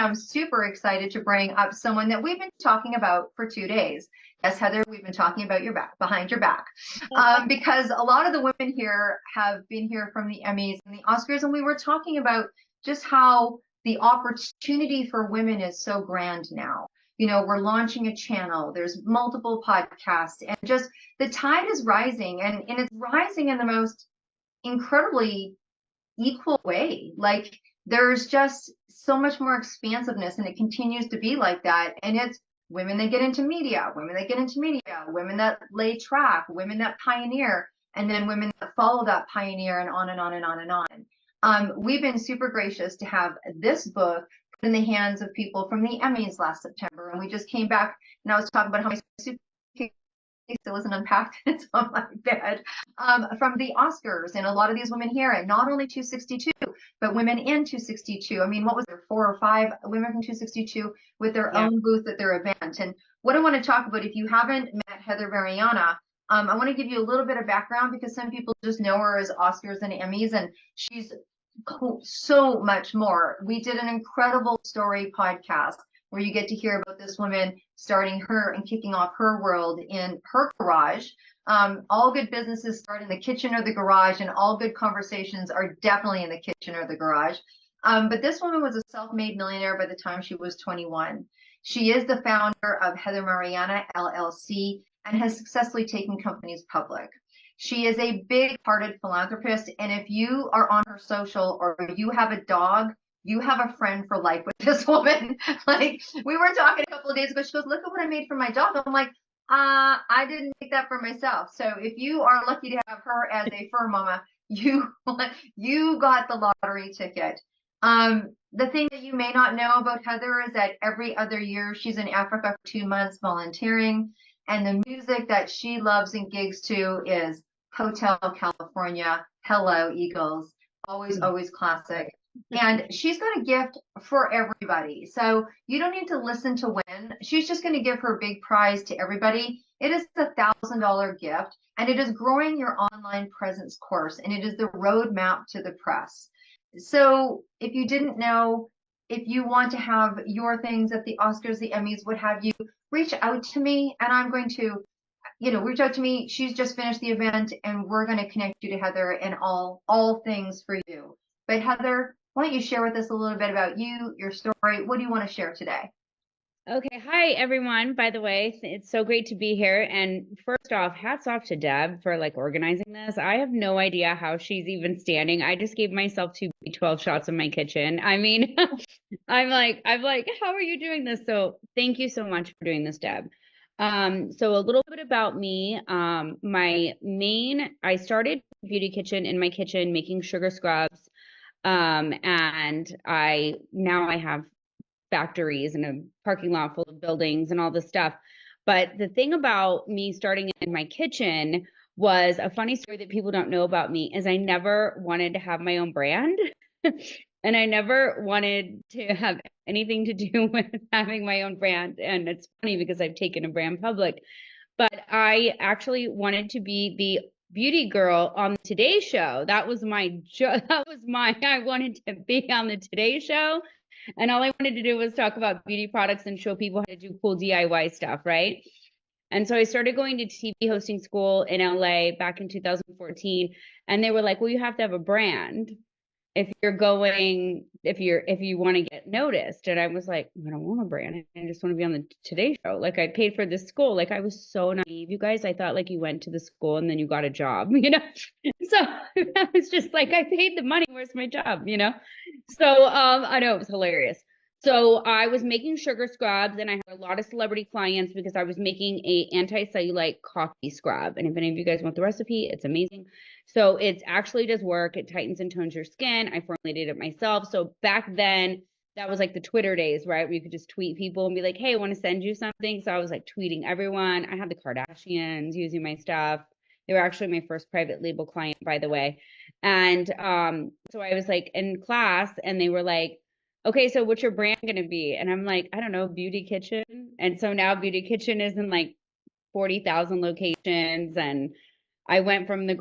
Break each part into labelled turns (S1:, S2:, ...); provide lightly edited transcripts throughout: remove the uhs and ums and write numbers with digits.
S1: I'm super excited to bring up someone that we've been talking about for 2 days. Yes, Heather, we've been talking about your back, behind your back, because a lot of the women here have been here from the Emmys and the Oscars, and we were talking about just how the opportunity for women is so grand now. We're launching a channel, there's multiple podcasts, and just the tide is rising, and it's rising in the most incredibly equal way. Like, there's just so much more expansiveness, and it continues to be like that. And it's women that get into media, women that lay track, women that pioneer, and then women that follow that pioneer, and on and on and on and on. We've been super gracious to have this book put in the hands of people from the Emmys last September. And we just came back, and I was talking about how my suitcase still isn't unpacked. It's on my bed, from the Oscars. And a lot of these women here, and not only 262, but women in 262. I mean, what was there, 4 or 5 women from 262 with their own booth at their event? And what I want to talk about, if you haven't met Heather Marianna, I want to give you a little bit of background, because some people just know her as Oscars and Emmys, and she's so much more. We did an incredible story podcast where you get to hear about this woman starting her and kicking off her world in her garage. All good businesses start in the kitchen or the garage, and all good conversations are definitely in the kitchen or the garage. But this woman was a self-made millionaire by the time she was 21. She is the founder of Heather Marianna LLC and has successfully taken companies public. She is a big-hearted philanthropist, and if you are on her social or you have a dog, you have a friend for life with this woman. Like, we were talking a couple of days ago, she goes, "Look at what I made for my dog." I'm like, I didn't make that for myself. So if you are lucky to have her as a fur mama, you got the lottery ticket. The thing that you may not know about Heather is that every other year she's in Africa for 2 months volunteering, and the music that she loves and gigs to is Hotel California, Hello Eagles, always classic. And she's got a gift for everybody. So you don't need to listen to win. She's just going to give her big prize to everybody. It is a $1,000 gift, and it is growing your online presence course, and it is the roadmap to the press. So if you didn't know, if you want to have your things at the Oscars, the Emmys, what have you, reach out to me, and I'm going to, reach out to me. She's just finished the event, and we're going to connect you to Heather and all things for you. But Heather, why don't you share with us a little bit about you, your story? What do you want to share today?
S2: Okay. Hi, everyone. By the way, it's so great to be here. And first off, hats off to Deb for organizing this. I have no idea how she's even standing. I just gave myself 2 B12 shots in my kitchen. I mean, I'm like, how are you doing this? So thank you so much for doing this, Deb. So a little bit about me. I started Beauty Kitchen in my kitchen making sugar scrubs. And now I have factories and a parking lot full of buildings and all this stuff. But the thing about me starting in my kitchen was a funny story that people don't know about me is I never wanted to have my own brand. And I never wanted to have anything to do with having my own brand. And it's funny because I've taken a brand public, but I actually wanted to be the beauty girl on the Today Show. I wanted to be on the Today Show. And all I wanted to do was talk about beauty products and show people how to do cool DIY stuff, right? And so I started going to TV hosting school in LA back in 2014. And they were like, well, you have to have a brand if you want to get noticed. And I was like, I don't want a brand. I just want to be on the Today Show. Like, I paid for this school. Like, I was so naive, you guys. I thought you went to the school and then you got a job, So I was just like, I paid the money. Where's my job? So I know, it was hilarious. So I was making sugar scrubs, and I had a lot of celebrity clients because I was making a anti-cellulite coffee scrub. And if any of you guys want the recipe, it's amazing. So it actually does work. It tightens and tones your skin. I formulated it myself. So back then, that was the Twitter days, right? Where you could just tweet people and be like, hey, I want to send you something. So I was tweeting everyone. I had the Kardashians using my stuff. They were actually my first private label client, by the way. And so I was in class, and they were like, okay, so what's your brand going to be? And I'm like, I don't know, Beauty Kitchen. And so now Beauty Kitchen is in 40,000 locations. And I went from the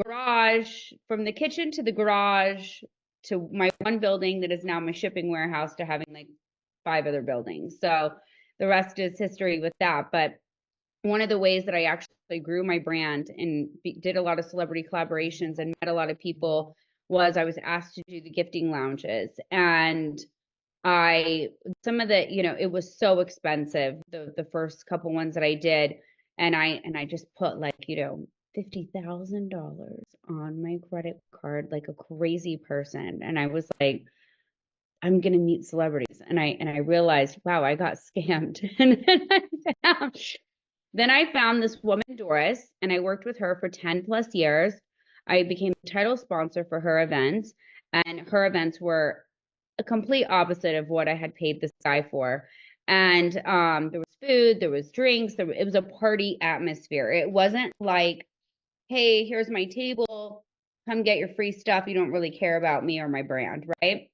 S2: kitchen to the garage to my one building that is now my shipping warehouse to having 5 other buildings. So the rest is history with that. But one of the ways that I actually grew my brand and did a lot of celebrity collaborations and met a lot of people was I was asked to do the gifting lounges. And some of the, it was so expensive, the first couple ones that I did. And I just put like, $50,000 on my credit card like a crazy person. And I was like, I'm gonna meet celebrities. And I realized, wow, I got scammed. And then I found this woman, Doris, and I worked with her for 10 plus years. I became a title sponsor for her events, and her events were a complete opposite of what I had paid this guy for. And there was food, there was drinks, it was a party atmosphere. It wasn't like, hey, here's my table, come get your free stuff. You don't really care about me or my brand, right?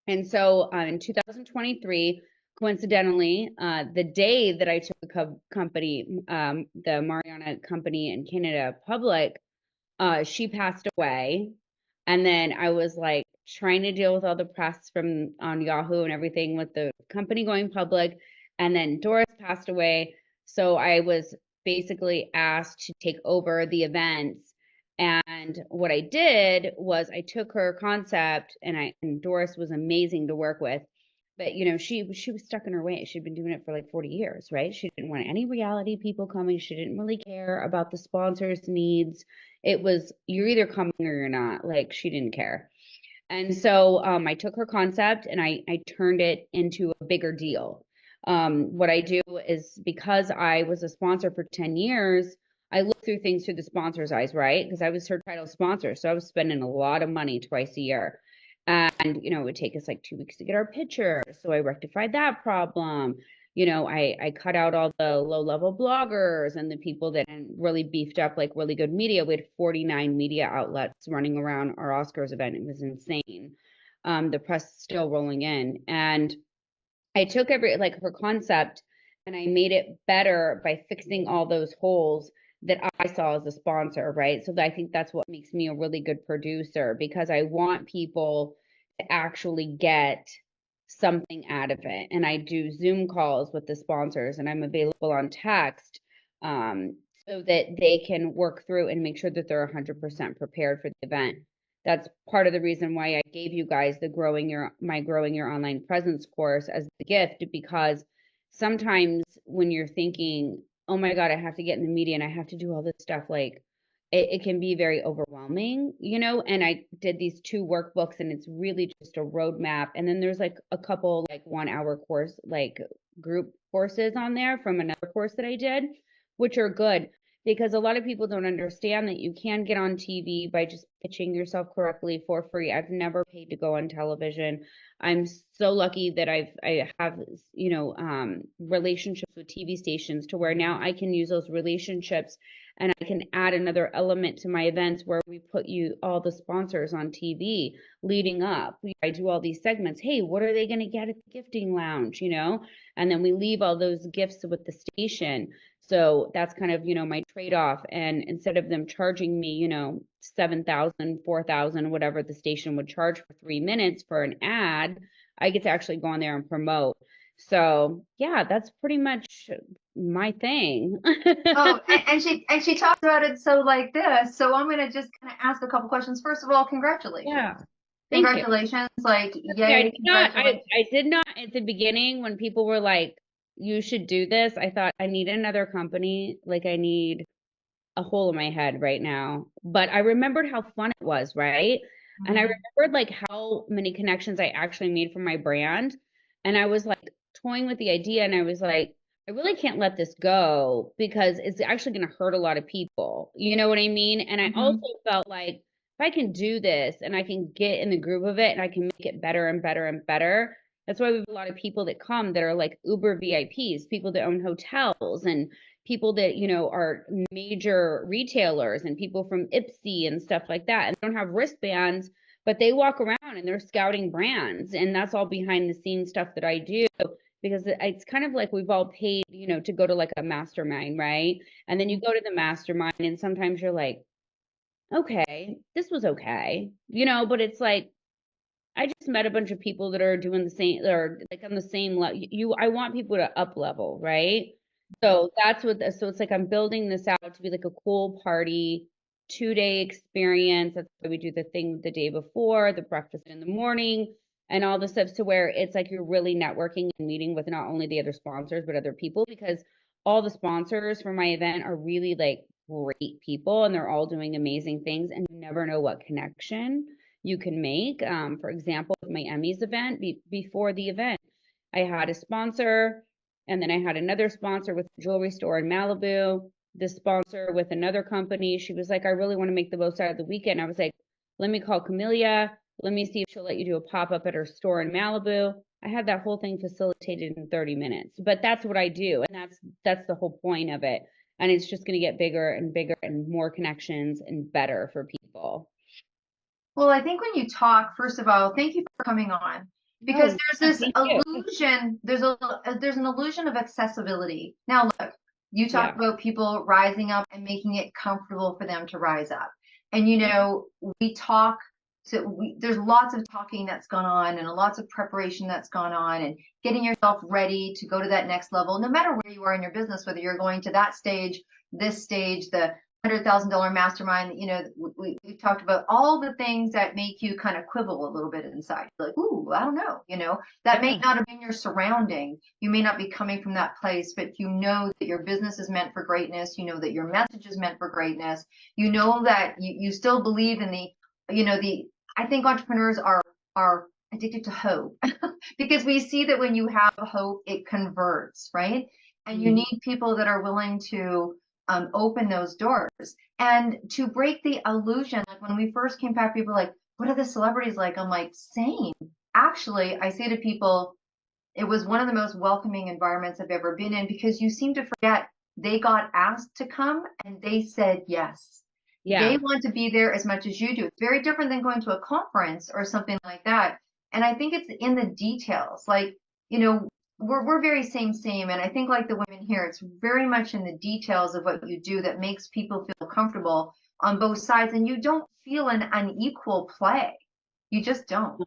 S2: And so in 2023, coincidentally, the day that I took the company, the Marianna company in Canada public, she passed away. And then I was like trying to deal with all the press from on Yahoo and everything with the company going public. And then Doris passed away. So I was basically asked to take over the events. And what I did was I took her concept, and Doris was amazing to work with. But she was stuck in her ways. She'd been doing it for like 40 years, right? She didn't want any reality people coming. She didn't really care about the sponsors' needs. It was, you're either coming or you're not. Like, she didn't care. And so I took her concept and I turned it into a bigger deal. What I do is, because I was a sponsor for 10 years, I look through things through the sponsor's eyes, right? Because I was her title sponsor. So I was spending a lot of money twice a year. And, it would take us like 2 weeks to get our picture. So I rectified that problem. I cut out all the low-level bloggers and the people that really beefed up like really good media. We had 49 media outlets running around our Oscars event. It was insane. The press is still rolling in. And I took her concept and I made it better by fixing all those holes that I saw as a sponsor, right? So I think that's what makes me a really good producer, because I want people to actually get something out of it. And I do Zoom calls with the sponsors, and I'm available on text, so that they can work through and make sure that they're 100% prepared for the event. That's part of the reason why I gave you guys the growing your online presence course as the gift, because sometimes when you're thinking, oh my God, I have to get in the media and I have to do all this stuff, like it can be very overwhelming, and I did these 2 workbooks, and it's really just a roadmap. And then there's like a couple like 1 hour course, like group courses on there from another course that I did, which are good, because a lot of people don't understand that you can get on TV by just pitching yourself correctly for free. I've never paid to go on television. I'm so lucky that I have, relationships with TV stations to where now I can use those relationships and I can add another element to my events where we put all the sponsors on TV leading up. I do all these segments. Hey, what are they going to get at the gifting lounge, And then we leave all those gifts with the station. So that's kind of, my trade-off. And instead of them charging me, 7,000, 4,000, whatever the station would charge for 3 minutes for an ad, I get to actually go on there and promote. So yeah, that's pretty much my thing.
S1: Oh, and she talks about it so like this. So I'm gonna just kind of ask a couple questions. First of all, congratulations.
S2: Yeah. Thank you.
S1: Congratulations. Like,
S2: Yeah,
S1: yay.
S2: I did not at the beginning, when people were like, you should do this, I thought, I need another company. Like, I need a hole in my head right now. But I remembered how fun it was, right? And I remembered like how many connections I actually made from my brand. And I was like toying with the idea, and I was like, I really can't let this go, because it's actually going to hurt a lot of people. You know what I mean? And I also felt like, if I can do this and I can get in the groove of it and I can make it better and better and better. That's why we have a lot of people that come that are like Uber VIPs, people that own hotels, and people that, are major retailers, and people from Ipsy and stuff like that. And they don't have wristbands, but they walk around and they're scouting brands. And that's all behind the scenes stuff that I do, because it's kind of like we've all paid, to go to like a mastermind, right? And then you go to the mastermind and sometimes you're like, okay, this was okay, but it's like, I just met a bunch of people that are doing the same or like on the same level. I want people to up level, right? So that's so it's like I'm building this out to be like a cool party, 2-day experience. That's why we do the thing the day before, the breakfast in the morning, and all the stuff to where it's like you're really networking and meeting with not only the other sponsors, but other people because all the sponsors for my event are really like great people and they're all doing amazing things and you never know what connection you can make. For example, with my Emmys event, before the event, I had a sponsor, and then I had another sponsor with a jewelry store in Malibu, this sponsor with another company. She was like, I really want to make the most out of the weekend. I was like, let me call Camellia. Let me see if she'll let you do a pop up at her store in Malibu. I had that whole thing facilitated in 30 minutes. But that's what I do. And that's the whole point of it. And it's just going to get bigger and bigger and more connections and better for people.
S1: Well, I think when you talk, first of all, thank you for coming on because
S2: No,
S1: there's this
S2: thank you.
S1: illusion, there's an illusion of accessibility. Now, look, you
S2: Yeah.
S1: talked about people rising up and making it comfortable for them to rise up. And we talk there's lots of talking that's gone on and lots of preparation that's gone on and getting yourself ready to go to that next level, no matter where you are in your business, whether you're going to that stage, this stage, the $100,000 mastermind. We talked about all the things that make you kind of quibble a little bit inside. Like, ooh, I don't know. That may not have been your surrounding. You may not be coming from that place, but you know that your business is meant for greatness. You know that your message is meant for greatness. You know that you still believe in I think entrepreneurs are addicted to hope because we see that when you have hope, it converts, right? And you need people that are willing to open those doors and to break the illusion. Like when we first came back, people were like, what are the celebrities like? I'm like, same. Actually, I say to people, it was one of the most welcoming environments I've ever been in because you seem to forget they got asked to come and they said yes.
S2: Yeah.
S1: They want to be there as much as you do. It's very different than going to a conference or something like that. And I think it's in the details. Like, we're very same, and I think like the women here, it's very much in the details of what you do that makes people feel comfortable on both sides, and you don't feel an unequal play. You just don't.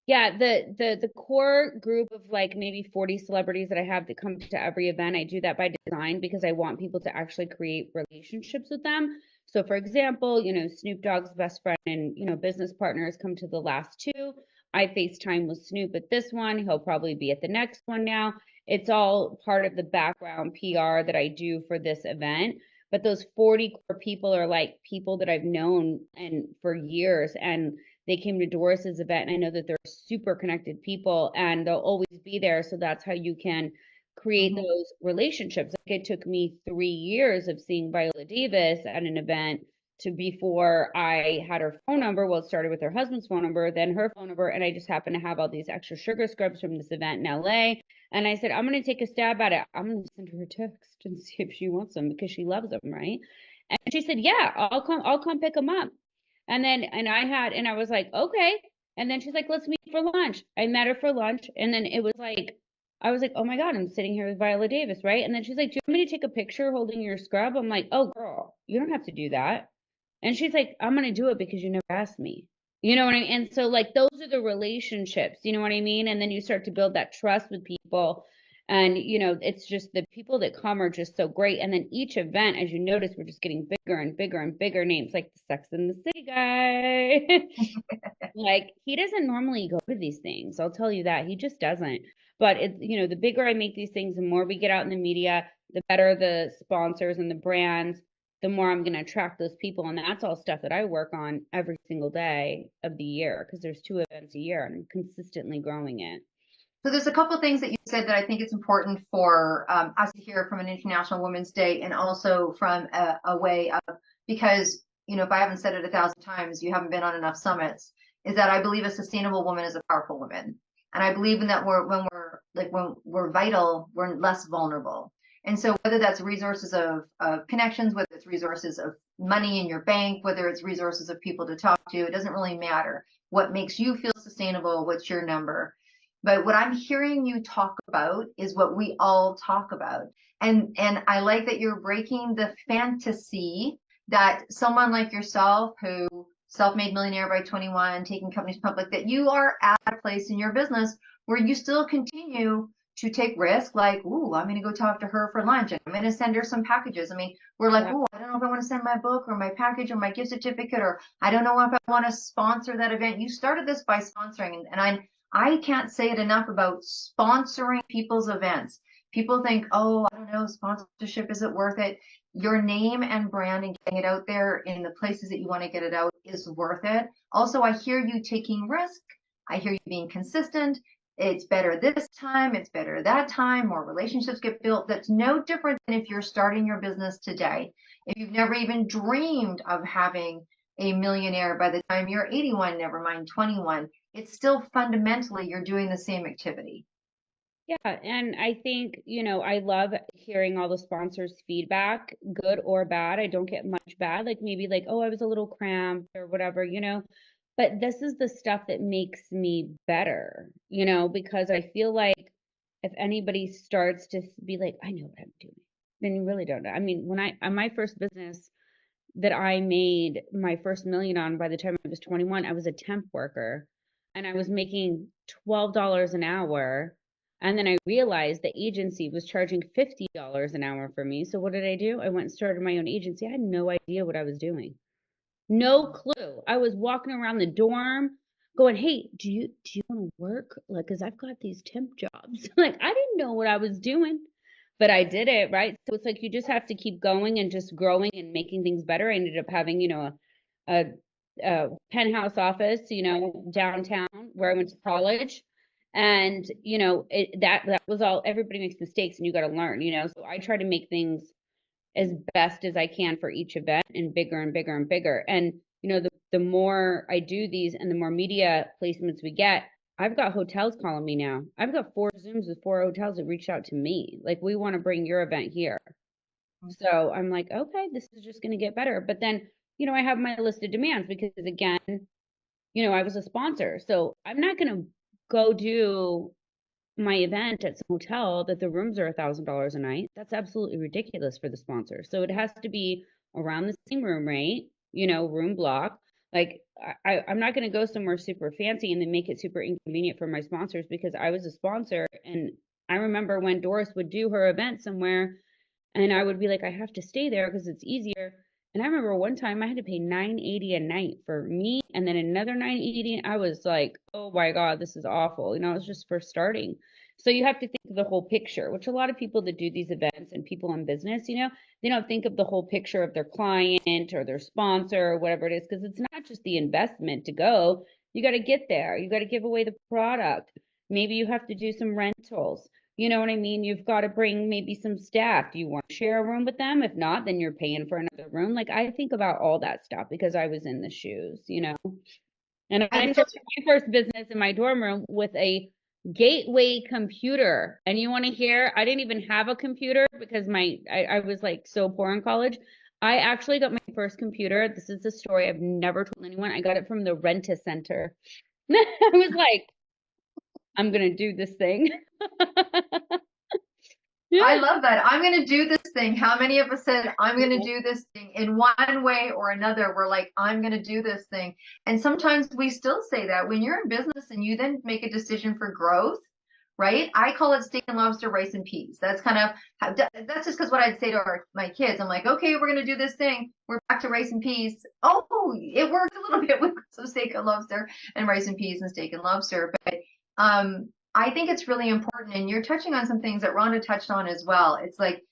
S2: Yeah, the core group of like maybe 40 celebrities that I have that come to every event, I do that by design because I want people to actually create relationships with them. So for example, Snoop Dogg's best friend and, business partners come to the last two. I FaceTime with Snoop at this one. He'll probably be at the next one now. It's all part of the background PR that I do for this event. But those 40 core people are like people that I've known and for years and they came to Doris's event, and I know that they're super connected people and they'll always be there. So that's how you can create those relationships. Like it took me 3 years of seeing Viola Davis at an event to before I had her phone number. Well, it started with her husband's phone number, then her phone number, and I just happened to have all these extra sugar scrubs from this event in LA. And I said, I'm going to take a stab at it. I'm going to send her a text and see if she wants them because she loves them, right? And she said, yeah, I'll come pick them up. And then, and I was like, okay. And then she's like, let's meet for lunch. I met her for lunch. And then it was like, I was like, oh my God, I'm sitting here with Viola Davis, right? And then she's like, do you want me to take a picture holding your scrub? I'm like, oh girl, you don't have to do that. And she's like, I'm going to do it because you never asked me. You know what I mean? And so like, those are the relationships, you know what I mean? And then you start to build that trust with people. And, it's just the people that come are just so great. And then each event, as you notice, we're just getting bigger and bigger and bigger names like the Sex and the City guy. Like he doesn't normally go to these things. I'll tell you that. He just doesn't. But it's, the bigger I make these things, the more we get out in the media, the better the sponsors and the brands, the more I'm going to attract those people. And that's all stuff that I work on every single day of the year because there's 2 events a year and I'm consistently growing it.
S1: So there's a couple of things that you said that I think it's important for us to hear from an International Women's Day and also from a way of, because, if I haven't said it 1,000 times, you haven't been on enough summits, is that I believe a sustainable woman is a powerful woman. And I believe in that when we're vital, we're less vulnerable. And so whether that's resources of connections, whether it's resources of money in your bank, whether it's resources of people to talk to, it doesn't really matter. What makes you feel sustainable? What's your number? But what I'm hearing you talk about is what we all talk about. And I like that you're breaking the fantasy that someone like yourself who self-made millionaire by 21, taking companies public, that you are at a place in your business where you still continue to take risk, like, ooh, I'm going to go talk to her for lunch and I'm going to send her some packages. I mean, we're like,
S2: Yeah.
S1: ooh, I don't know if I want to send my book or my package or my gift certificate, or I don't know if I want to sponsor that event. You started this by sponsoring, and I can't say it enough about sponsoring people's events. People think, oh, I don't know, sponsorship, is it worth it? Your name and brand and getting it out there in the places that you want to get it out is worth it. Also, I hear you taking risk. I hear you being consistent. It's better this time, it's better that time, more relationships get built. That's no different than if you're starting your business today. If you've never even dreamed of having a millionaire by the time you're 81, never mind 21, it's still fundamentally you're doing the same activity.
S2: Yeah, and I think, I love hearing all the sponsors' feedback, good or bad. I don't get much bad, like maybe like, oh, I was a little cramped or whatever, But this is the stuff that makes me better, because I feel like if anybody starts to be like, I know what I'm doing, then you really don't know. I mean, when on my first business that I made my first million on by the time I was 21, I was a temp worker and I was making $12 an hour. And then I realized the agency was charging $50 an hour for me. So what did I do? I went and started my own agency. I had no idea what I was doing. No clue. I was walking around the dorm going, "Hey, do you want to work? Like, cause I've got these temp jobs." Like, I didn't know what I was doing, but I did it, right? So it's like you just have to keep going and just growing and making things better. I ended up having, a, a penthouse office, downtown where I went to college. And, that was all, everybody makes mistakes and you got to learn, So I try to make things as best as I can for each event and bigger and bigger and bigger. And the more I do these and the more media placements we get, I've got hotels calling me now. I've got 4 Zooms with 4 hotels that reached out to me. Like, we want to bring your event here. So I'm like, okay, this is just going to get better. But then, I have my list of demands because again, I was a sponsor. So I'm not going to go do my event at some hotel that the rooms are $1,000 a night. That's absolutely ridiculous for the sponsor. So it has to be around the same room rate, room block. Like I'm not going to go somewhere super fancy and then make it super inconvenient for my sponsors because I was a sponsor. And I remember when Doris would do her event somewhere and I would be like, I have to stay there because it's easier. And I remember one time I had to pay $980 a night for me and then another $980. I was like, oh my God, this is awful. It was just for starting. So you have to think of the whole picture, which a lot of people that do these events and people in business, they don't think of the whole picture of their client or their sponsor or whatever it is, because it's not just the investment to go. You got to get there. You got to give away the product. Maybe you have to do some rentals. You know what I mean? You've got to bring maybe some staff. Do you want to share a room with them? If not, then you're paying for another room. Like, I think about all that stuff because I was in the shoes. And
S1: I
S2: I
S1: think
S2: started
S1: that's
S2: my first business in my dorm room with a gateway computer. And you want to hear, I didn't even have a computer because I was like so poor in college. I actually got my first computer. This is a story I've never told anyone. I got it from the Rent-A-Center. I was like, I'm gonna do this thing.
S1: I
S2: Yeah.
S1: love that. I'm going to do this thing. How many of us said, I'm going to do this thing in one way or another? We're like, I'm going to do this thing. And sometimes we still say that when you're in business and you then make a decision for growth, right? I call it steak and lobster, rice and peas. That's kind of that's just because what I'd say to my kids. I'm like, okay, we're going to do this thing. We're back to rice and peas. Oh, it worked a little bit with some steak and lobster and rice and peas and steak and lobster. But I think it's really important. And you're touching on some things that Rhonda touched on as well. It's like,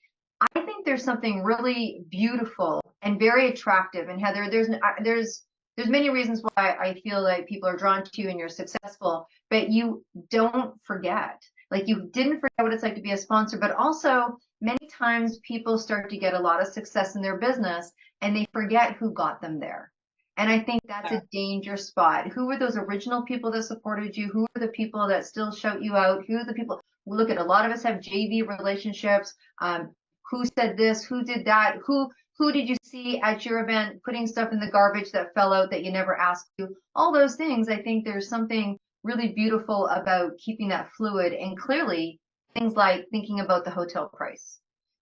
S1: I think there's something really beautiful and very attractive. And Heather, there's many reasons why I feel like people are drawn to you and you're successful, but you don't forget. Like, you didn't forget what it's like to be a sponsor, but also many times people start to get a lot of success in their business and they forget who got them there. And I think that's a danger spot. Who were those original people that supported you? Who are the people that still shout you out? Who are the people? Look, at a lot of us have JV relationships. Who said this? Who did that? Who did you see at your event putting stuff in the garbage that fell out that you never asked you? All those things. I think there's something really beautiful about keeping that fluid, and clearly things like thinking about the hotel price,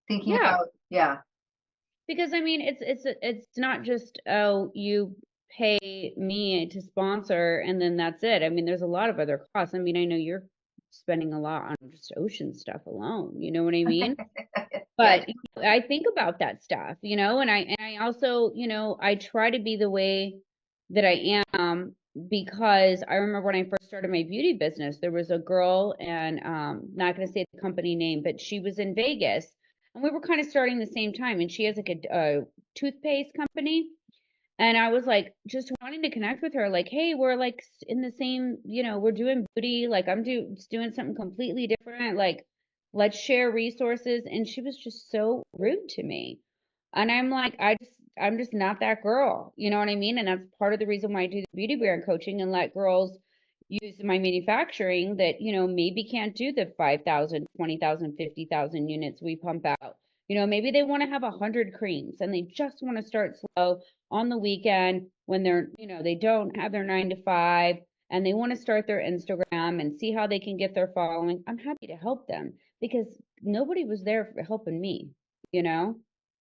S1: thinking
S2: Yeah.
S1: about, yeah.
S2: Because I mean, it's not just, oh, you pay me to sponsor and then that's it. I mean, there's a lot of other costs. I mean, I know you're spending a lot on just ocean stuff alone, you know what I mean?
S1: Yes.
S2: But I think about that stuff, and I also, I try to be the way that I am because I remember when I first started my beauty business, there was a girl and not going to say the company name, but she was in Vegas and we were kind of starting the same time and she has like a toothpaste company and I was like, just wanting to connect with her, like, hey, we're like in the same, we're doing beauty, like doing something completely different, like, let's share resources. And she was just so rude to me. And I'm like, I'm just not that girl. You know what I mean? And that's part of the reason why I do the beauty brand coaching and let girls use my manufacturing that, maybe can't do the 5,000, 20,000, 50,000 units we pump out. Maybe they want to have 100 creams and they just want to start slow on the weekend when they don't have their 9 to 5 and they want to start their Instagram and see how they can get their following. I'm happy to help them because nobody was there for helping me, you know?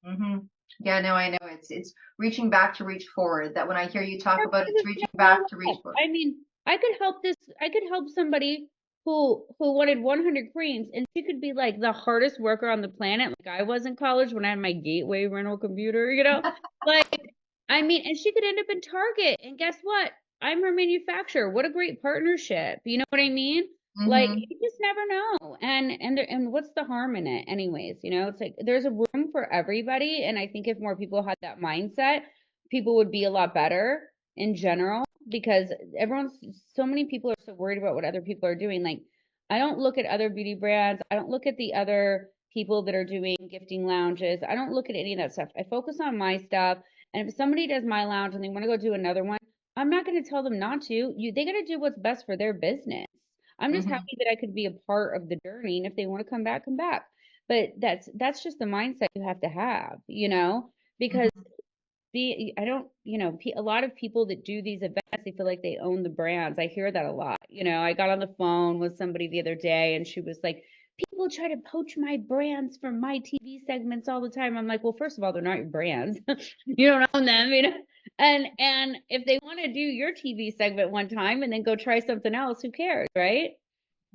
S1: Hmm. Yeah, no, I know it's reaching back to reach forward. That when I hear you talk about it, it's
S2: There's
S1: reaching
S2: no
S1: back to reach
S2: love.
S1: forward.
S2: I mean, I could help somebody who wanted 100 creams and she could be like the hardest worker on the planet like I was in college when I had my gateway rental computer, like I mean, and she could end up in Target and guess what? I'm her manufacturer. What a great partnership. You know what I mean? Like
S1: Hmm.
S2: you just never know. And what's the harm in it anyways, it's like there's a room for everybody and I think if more people had that mindset, people would be a lot better in general because so many people are so worried about what other people are doing. Like, I don't look at other beauty brands. I don't look at the other people that are doing gifting lounges. I don't look at any of that stuff. I focus on my stuff. And if somebody does my lounge and they want to go do another one, I'm not going to tell them not to. They got to do what's best for their business. I'm just
S1: Hmm.
S2: happy that I could be a part of the journey. And if they want to come back, come back. But that's just the mindset you have to have, because
S1: Hmm.
S2: I don't, a lot of people that do these events, they feel like they own the brands. I hear that a lot. I got on the phone with somebody the other day and she was like, people try to poach my brands from my TV segments all the time. I'm like, well, first of all, they're not your brands. You don't own them, And if they want to do your TV segment one time and then go try something else, who cares, right?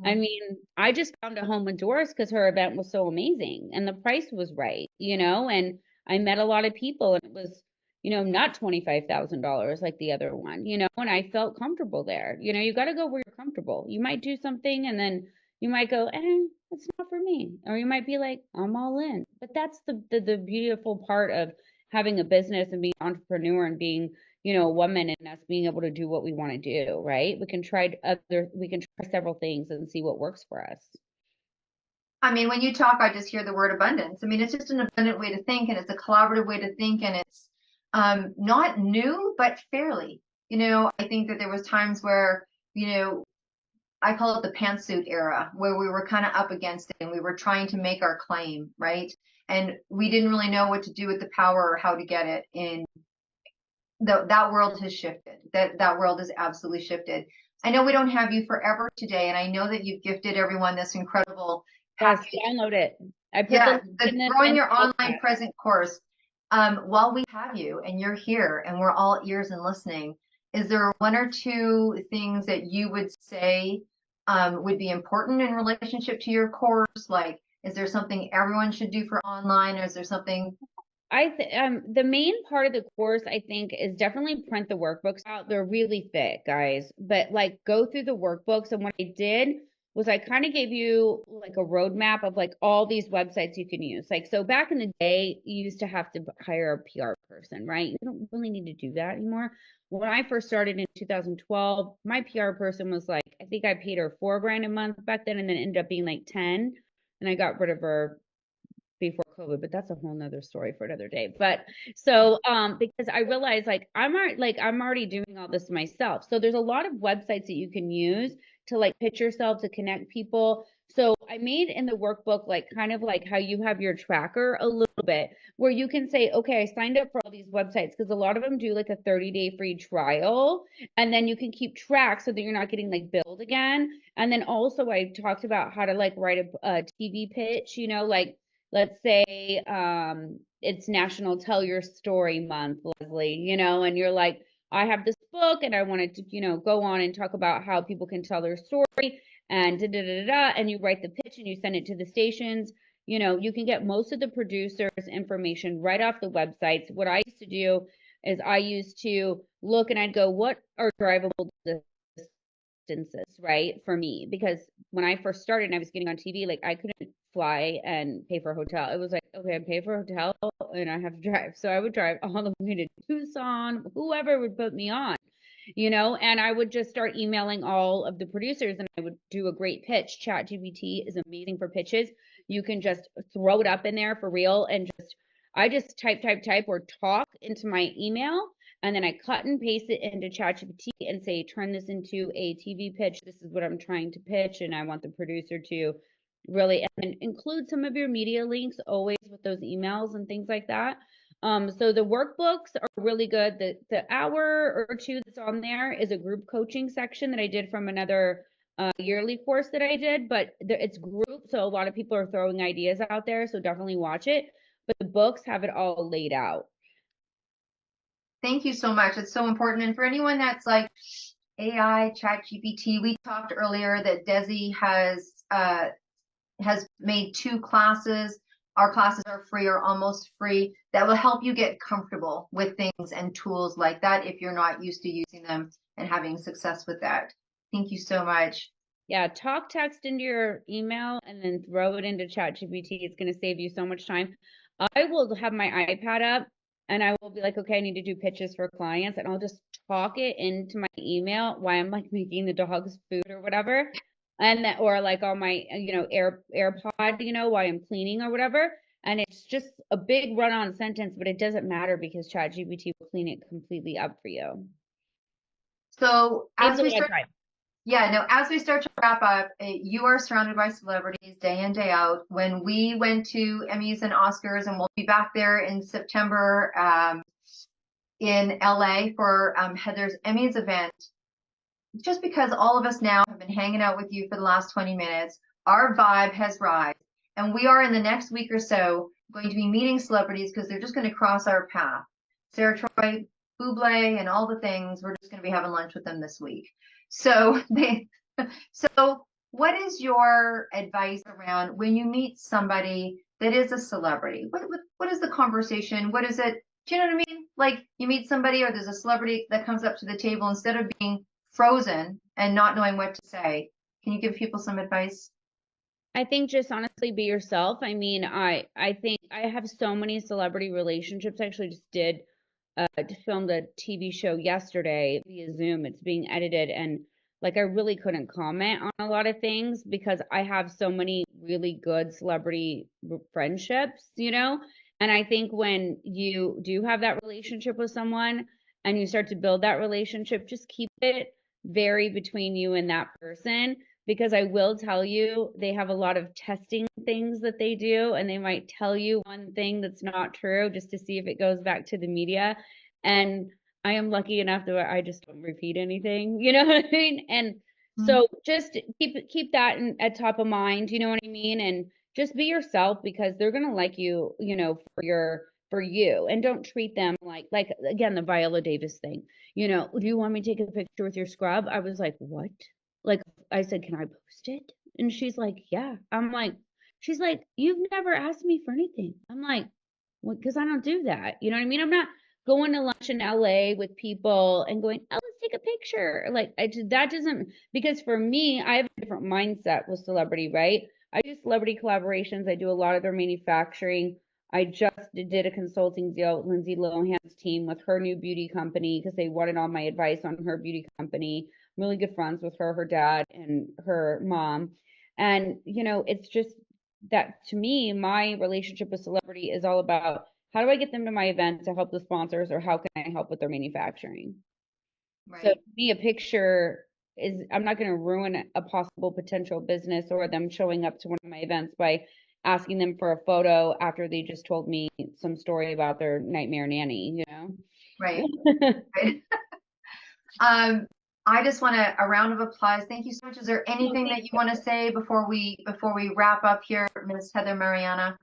S2: I mean, I just found a home with Doris because her event was so amazing and the price was right, and I met a lot of people and it was, not $25,000 like the other one, and I felt comfortable there. You got to go where you're comfortable. You might do something and then you might go, it's not for me. Or you might be like, I'm all in. But that's the beautiful part of having a business and being an entrepreneur and being a woman and us being able to do what we want to do, right? We can try several things and see what works for us.
S1: I mean, when you talk, I just hear the word abundance. I mean, it's just an abundant way to think, and it's a collaborative way to think, and it's not new, but fairly. I think that there was times where, I call it the pantsuit era, where we were kind of up against it and we were trying to make our claim, right? And we didn't really know what to do with the power or how to get it. And that world has shifted. That world has absolutely shifted. I know we don't have you forever today, and I know that you've gifted everyone this incredible
S2: Yes,
S1: package.
S2: download it. I put the
S1: Yeah,
S2: link
S1: the
S2: in
S1: growing
S2: in
S1: your
S2: the
S1: online
S2: chat.
S1: present course. While we have you and you're here and we're all ears and listening, is there one or two things that you would say would be important in relationship to your course? Like, is there something everyone should do for online, or is there something?
S2: The main part of the course I think is definitely print the workbooks out. They're really thick, guys, but like go through the workbooks. And what I did was I kind of gave you like a roadmap of like all these websites you can use. Like, so back in the day, you used to have to hire a PR person, right? You don't really need to do that anymore. When I first started in 2012, my PR person was like, I think I paid her $4 grand a month back then, and then it ended up being like 10. And I got rid of her before COVID, but that's a whole nother story for another day. But so because I realized I'm already doing all this myself. So there's a lot of websites that you can use to like pitch yourself to connect people. So I made in the workbook like kind of like how you have your tracker a little bit where you can say, okay, I signed up for all these websites because a lot of them do like a 30-day free trial and then you can keep track so that you're not getting like billed again. And then also I talked about how to like write a TV pitch, like let's say it's National Tell Your Story Month, Leslie, and you're like, I have this book and I wanted to, go on and talk about how people can tell their story and da da da da, and you write the pitch and you send it to the stations. You can get most of the producers' information right off the websites. What I used to do is I used to look and I'd go, what are drivable distances, right, for me? Because when I first started and I was getting on TV, like I couldn't fly and pay for a hotel. It was like, okay, I pay for a hotel and I have to drive. So I would drive all the way to Tucson, whoever would put me on, and I would just start emailing all of the producers and I would do a great pitch. ChatGPT is amazing for pitches. You can just throw it up in there for real and I just type or talk into my email, and then I cut and paste it into ChatGPT and say, turn this into a TV pitch. This is what I'm trying to pitch. And I want the producer to really and include some of your media links always with those emails and things like that. So the workbooks are really good. The hour or two that's on there is a group coaching section that I did from another yearly course that I did, but it's group. So a lot of people are throwing ideas out there. So definitely watch it. But the books have it all laid out.
S1: Thank you so much. It's so important. And for anyone that's like AI, ChatGPT, we talked earlier that Desi has made 2 classes. Our classes are free or almost free. That will help you get comfortable with things and tools like that if you're not used to using them and having success with that. Thank you so much.
S2: Yeah, talk text into your email and then throw it into ChatGPT. It's going to save you so much time. I will have my iPad up and I will be like, okay, I need to do pitches for clients, and I'll just talk it into my email while I'm like making the dog's food or whatever. And that, or like on my, AirPod, while I'm cleaning or whatever. And it's just a big run-on sentence, but it doesn't matter because ChatGPT will clean it completely up for you.
S1: So
S2: Saves
S1: as
S2: a
S1: we
S2: lot of
S1: start,
S2: time.
S1: yeah, no, as we start to wrap up, you are surrounded by celebrities day in, day out. When we went to Emmys and Oscars, and we'll be back there in September in LA for Heather's Emmys event, just because all of us now have been hanging out with you for the last 20 minutes, our vibe has risen. And we are in the next week or so going to be meeting celebrities because they're just going to cross our path. Sarah Troy, Buble, and all the things. We're just going to be having lunch with them this week. So so what is your advice around when you meet somebody that is a celebrity? What is the conversation? What is it? Do you know what I mean? Like you meet somebody or there's a celebrity that comes up to the table, instead of being frozen and not knowing what to say. Can you give people some advice?
S2: I think just honestly be yourself. I mean, I think I have so many celebrity relationships. I actually just did filmed a TV show yesterday via Zoom. It's being edited, and like I really couldn't comment on a lot of things because I have so many really good celebrity friendships, And I think when you do have that relationship with someone and you start to build that relationship, just keep it very between you and that person, because I will tell you, they have a lot of testing things that they do, and they might tell you one thing that's not true just to see if it goes back to the media. And I am lucky enough that I just don't repeat anything, you know what I mean? And
S1: Mhm.
S2: so just keep that at top of mind, you know what I mean? And just be yourself, because they're gonna like you, for you, and don't treat them like again the Viola Davis thing. Do you want me to take a picture with your scrub? I was like, what? Like, I said, can I post it? And she's like, yeah. She's like, you've never asked me for anything. I'm like, well, because I don't do that. You know what I mean? I'm not going to lunch in LA with people and going, oh, let's take a picture. Like, that doesn't, because for me, I have a different mindset with celebrity, right? I do celebrity collaborations. I do a lot of their manufacturing. I just did a consulting deal with Lindsay Lohan's team with her new beauty company because they wanted all my advice on her beauty company. I'm really good friends with her dad, and her mom. And, it's just that to me, my relationship with celebrity is all about how do I get them to my event to help the sponsors, or how can I help with their manufacturing? So to
S1: Right.
S2: me, a picture is, I'm not going to ruin a possible potential business or them showing up to one of my events by asking them for a photo after they just told me some story about their nightmare nanny,
S1: Right. Right. Um, I just want a round of applause. Thank you so much. Is there
S2: No,
S1: anything
S2: thank
S1: that you
S2: you.
S1: want to say before we wrap up here, Miss Heather Marianna?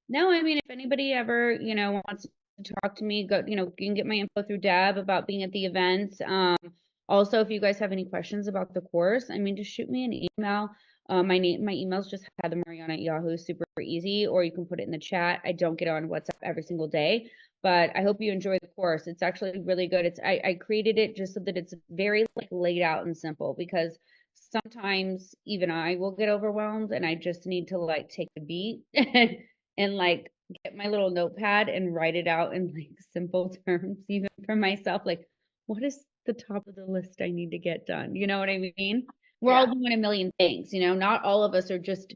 S2: No, I mean, if anybody ever, wants to to talk to me, go, you can get my info through Deb about being at the event. Also, if you guys have any questions about the course, I mean, just shoot me an email. My email's just heathermarianna@yahoo, super easy, or you can put it in the chat. I don't get on WhatsApp every single day, but I hope you enjoy the course. It's actually really good. I created it just so that it's very like laid out and simple, because sometimes even I will get overwhelmed and I just need to like take the beat and like get my little notepad and write it out in like simple terms, even for myself. Like, what is the top of the list I need to get done? You know what I mean? We're all doing a million things, not all of us are just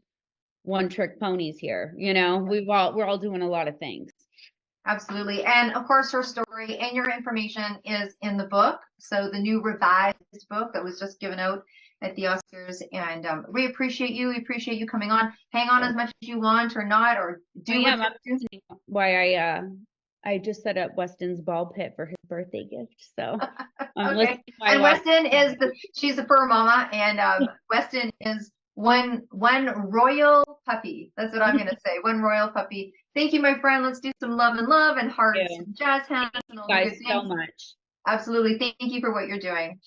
S2: one trick ponies here, we're all doing a lot of things.
S1: Absolutely. And of course, her story and your information is in the book. So the new revised book that was just given out at the Oscars. And we appreciate you. We appreciate you coming on. Hang on as much as you want or not, or do
S2: why I just set up Weston's ball pit for his birthday gift. So
S1: okay. And Weston she's the fur mama, and Weston is one royal puppy. That's what I'm gonna say. One royal puppy. Thank you, my friend. Let's do some love and hearts and jazz hands and all the good things.
S2: Thank you so much.
S1: Absolutely. Thank you for what you're doing.